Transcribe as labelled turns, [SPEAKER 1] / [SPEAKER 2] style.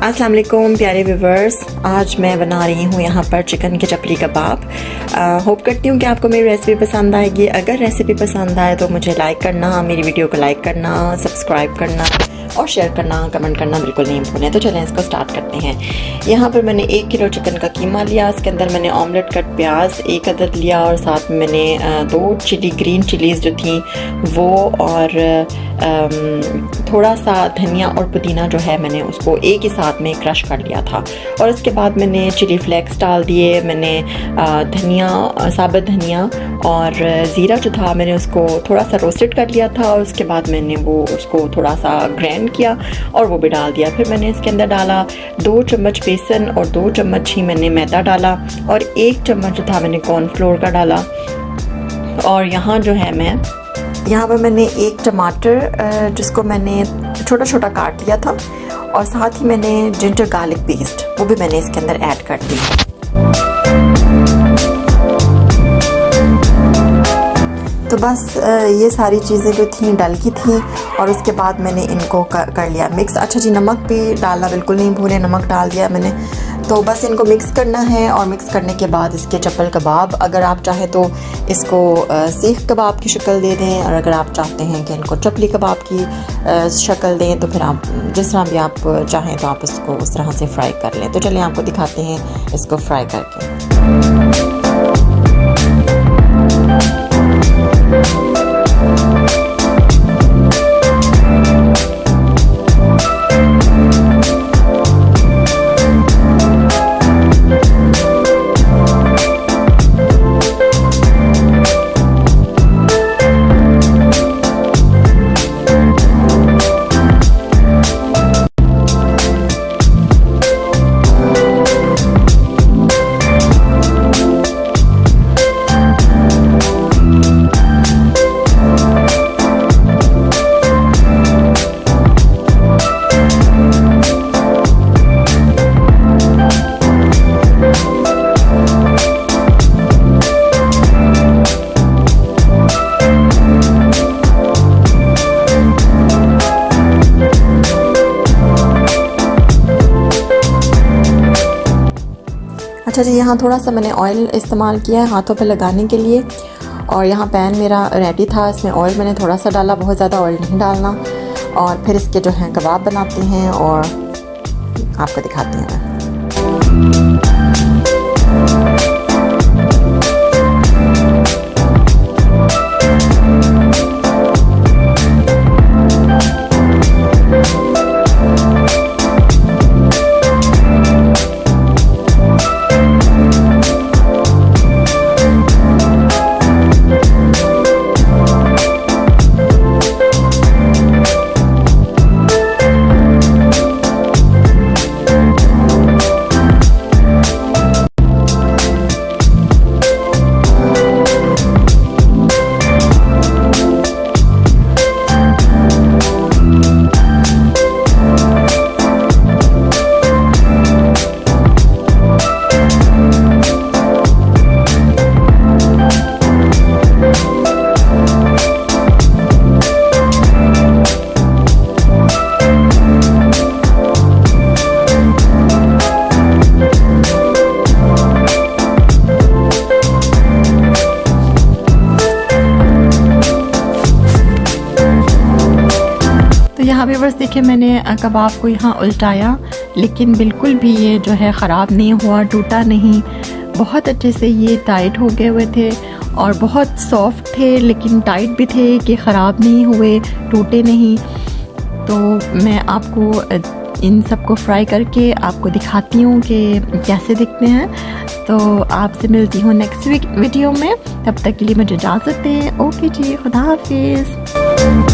[SPEAKER 1] अस्सलाम वालेकुम प्यारे व्यूवर्स, आज मैं बना रही हूँ यहाँ पर चिकन के चपली कबाब। होप करती हूँ कि आपको मेरी रेसिपी पसंद आएगी। अगर रेसिपी पसंद आए तो मुझे लाइक करना, मेरी वीडियो को लाइक करना, सब्सक्राइब करना और शेयर करना, कमेंट करना बिल्कुल नहीं भूलें। तो चलें इसको स्टार्ट करते हैं। यहाँ पर मैंने 1 किलो चिकन का कीमा लिया। इसके अंदर मैंने ऑमलेट कट प्याज 1 अदद लिया और साथ में मैंने 2 ग्रीन चिलीज़ जो थी वो, और थोड़ा सा धनिया और पुदीना जो है मैंने उसको एक ही साथ में क्रश कर लिया था। और इसके बाद मैंने चिली फ्लेक्स डाल दिए। मैंने धनिया, साबुत धनिया और ज़ीरा जो था मैंने उसको थोड़ा सा रोस्टेड कर लिया था और उसके बाद मैंने वो उसको थोड़ा सा ग्राइंड किया और वो भी डाल दिया। फिर मैंने इसके अंदर डाला 2 चम्मच बेसन और 2 चम्मच ही मैंने मैदा डाला और 1 चम्मच जो था मैंने कॉर्नफ्लोर का डाला। और यहाँ जो है यहाँ पर मैंने 1 टमाटर जिसको मैंने छोटा छोटा काट लिया था और साथ ही मैंने जिंजर गार्लिक पेस्ट वो भी मैंने इसके अंदर ऐड कर दी। तो बस ये सारी चीज़ें जो थी डल की थी और उसके बाद मैंने इनको कर लिया मिक्स। अच्छा जी, नमक भी डालना बिल्कुल नहीं भूले, नमक डाल दिया मैंने। तो बस इनको मिक्स करना है और मिक्स करने के बाद इसके चप्पल कबाब, अगर आप चाहें तो इसको सीख कबाब की शक्ल दे दें, और अगर आप चाहते हैं कि इनको चपली कबाब की शक्ल दें तो फिर आप जिस तरह भी आप चाहें तो आप इसको उस तरह से फ्राई कर लें। तो चलिए आपको दिखाते हैं इसको फ्राई करके। अच्छा जी, यहाँ थोड़ा सा मैंने ऑयल इस्तेमाल किया है हाथों पे लगाने के लिए, और यहाँ पैन मेरा रेडी था, इसमें ऑयल मैंने थोड़ा सा डाला, बहुत ज़्यादा ऑयल नहीं डालना। और फिर इसके जो हैं कबाब बनाते हैं और आपको दिखाती हैं मैं। यहाँ पे बस देखिए मैंने कबाब को यहाँ उल्टाया, लेकिन बिल्कुल भी ये जो है ख़राब नहीं हुआ, टूटा नहीं। बहुत अच्छे से ये टाइट हो गए हुए थे और बहुत सॉफ्ट थे, लेकिन टाइट भी थे कि ख़राब नहीं हुए, टूटे नहीं। तो मैं आपको इन सबको फ्राई करके आपको दिखाती हूँ कि कैसे दिखते हैं। तो आपसे मिलती हूँ नेक्स्ट वीडियो में, तब तक के लिए मुझे इजाज़त दें। ओके जी, खुदा हाफिज़।